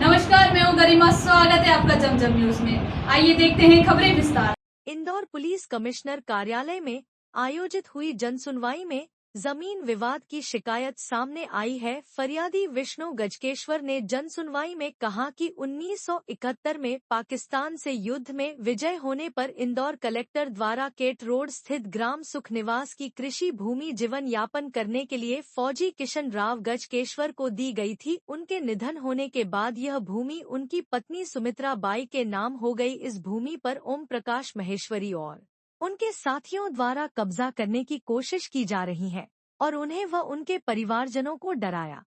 नमस्कार, मैं हूँ गरिमा। स्वागत है आपका जमजम न्यूज में। आइए देखते हैं खबरें विस्तार। इंदौर पुलिस कमिश्नर कार्यालय में आयोजित हुई जनसुनवाई में जमीन विवाद की शिकायत सामने आई है। फरियादी विष्णु गजकेश्वर ने जनसुनवाई में कहा कि 1971 में पाकिस्तान से युद्ध में विजय होने पर इंदौर कलेक्टर द्वारा केट रोड स्थित ग्राम सुख निवास की कृषि भूमि जीवन यापन करने के लिए फौजी किशन राव गजकेश्वर को दी गई थी। उनके निधन होने के बाद यह भूमि उनकी पत्नी सुमित्रा बाई के नाम हो गई। इस भूमि पर ओम प्रकाश महेश्वरी और उनके साथियों द्वारा कब्जा करने की कोशिश की जा रही है और उन्हें व उनके परिवारजनों को डराया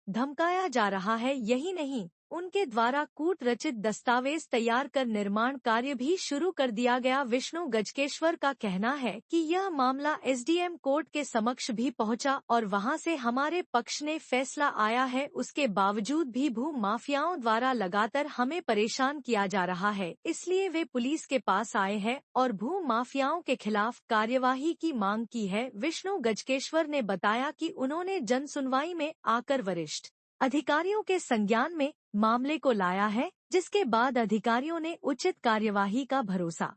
धमकाया जा रहा है। यही नहीं, उनके द्वारा कूट रचित दस्तावेज तैयार कर निर्माण कार्य भी शुरू कर दिया गया। विष्णु गजकेश्वर का कहना है कि यह मामला एसडीएम कोर्ट के समक्ष भी पहुंचा और वहां से हमारे पक्ष ने फैसला आया है। उसके बावजूद भी भू माफियाओं द्वारा लगातार हमें परेशान किया जा रहा है, इसलिए वे पुलिस के पास आए हैं और भू माफियाओं के खिलाफ कार्यवाही की मांग की है। विष्णु गजकेश्वर ने बताया कि उन्होंने जनसुनवाई में आकर वरिष्ठ अधिकारियों के संज्ञान में मामले को लाया है, जिसके बाद अधिकारियों ने उचित कार्यवाही का भरोसा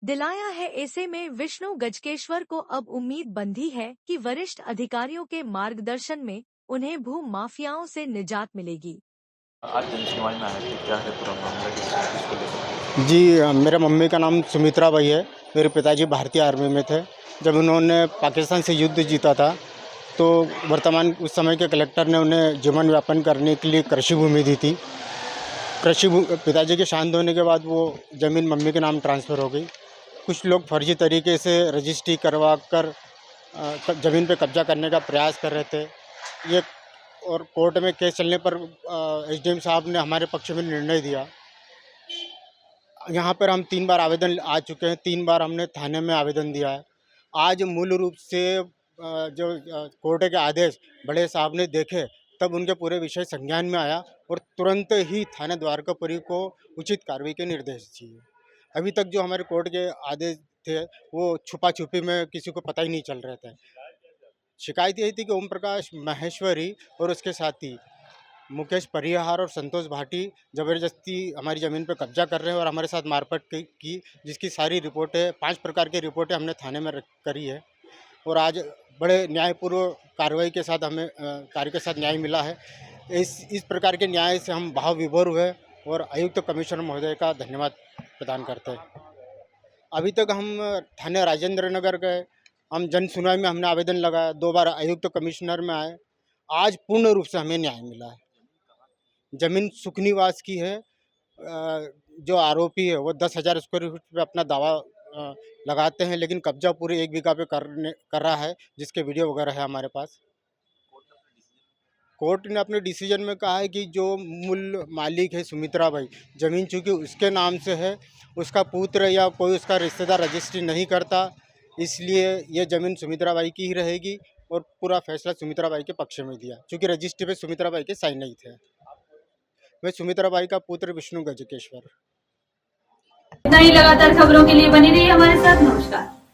दिलाया है। ऐसे में विष्णु गजकेश्वर को अब उम्मीद बंधी है कि वरिष्ठ अधिकारियों के मार्गदर्शन में उन्हें भू माफियाओं से निजात मिलेगी। आज जनसुनवाई में आए थे, क्या है पूरा मामला, किसको लेकर? जी, मेरे मम्मी का नाम सुमित्रा बाई है। मेरे पिताजी भारतीय आर्मी में थे। जब उन्होंने पाकिस्तान से युद्ध जीता था तो वर्तमान उस समय के कलेक्टर ने उन्हें जीवन यापन करने के लिए कृषि भूमि दी थी। पिताजी के शांत होने के बाद वो ज़मीन मम्मी के नाम ट्रांसफ़र हो गई। कुछ लोग फर्जी तरीके से रजिस्ट्री करवा कर ज़मीन पे कब्जा करने का प्रयास कर रहे थे। ये और कोर्ट में केस चलने पर एसडीएम साहब ने हमारे पक्ष में निर्णय दिया। यहाँ पर हम 3 बार आवेदन आ चुके हैं, 3 बार हमने थाने में आवेदन दिया है। आज मूल रूप से जो कोर्ट के आदेश बड़े साहब ने देखे तब उनके पूरे विषय संज्ञान में आया और तुरंत ही थाने द्वारकापुरी को उचित कार्रवाई के निर्देश दिए। अभी तक जो हमारे कोर्ट के आदेश थे वो छुपा छुपी में किसी को पता ही नहीं चल रहे थे। शिकायत यही थी कि ओम प्रकाश महेश्वरी और उसके साथी मुकेश परिहार और संतोष भाटी ज़बरदस्ती हमारी ज़मीन पर कब्जा कर रहे हैं और हमारे साथ मारपीट की, जिसकी सारी रिपोर्टें 5 प्रकार की रिपोर्टें हमने थाने में करी है। और आज बड़े न्यायपूर्व कार्रवाई के साथ हमें कार्य के साथ न्याय मिला है। इस प्रकार के न्याय से हम भाव विभोर हुए और आयुक्त कमिश्नर महोदय का धन्यवाद प्रदान करते हैं। अभी तक हम थाने राजेंद्र नगर गए, हम जन सुनवाई में हमने आवेदन लगाया, 2 बार आयुक्त कमिश्नर में आए। आज पूर्ण रूप से हमें न्याय मिला है। ज़मीन सुख निवास की है। जो आरोपी है वो 10,000 स्क्वायर फीट पे अपना दावा लगाते हैं, लेकिन कब्जा पूरे 1 बीघा पे कर रहा है, जिसके वीडियो वगैरह है हमारे पास। कोर्ट ने अपने डिसीजन में कहा है कि जो मूल मालिक है सुमित्रा बाई, ज़मीन चूँकि उसके नाम से है, उसका पुत्र या कोई उसका रिश्तेदार रजिस्ट्री नहीं करता, इसलिए ये ज़मीन सुमित्रा बाई की ही रहेगी और पूरा फैसला सुमित्रा बाई के पक्ष में दिया, चूँकि रजिस्ट्री पे सुमित्रा बाई के साइन नहीं थे। मैं सुमित्रा बाई का पुत्र विष्णु गजकेश्वर। इतना ही, लगातार खबरों के लिए बनी रहिए हमारे साथ। नमस्कार।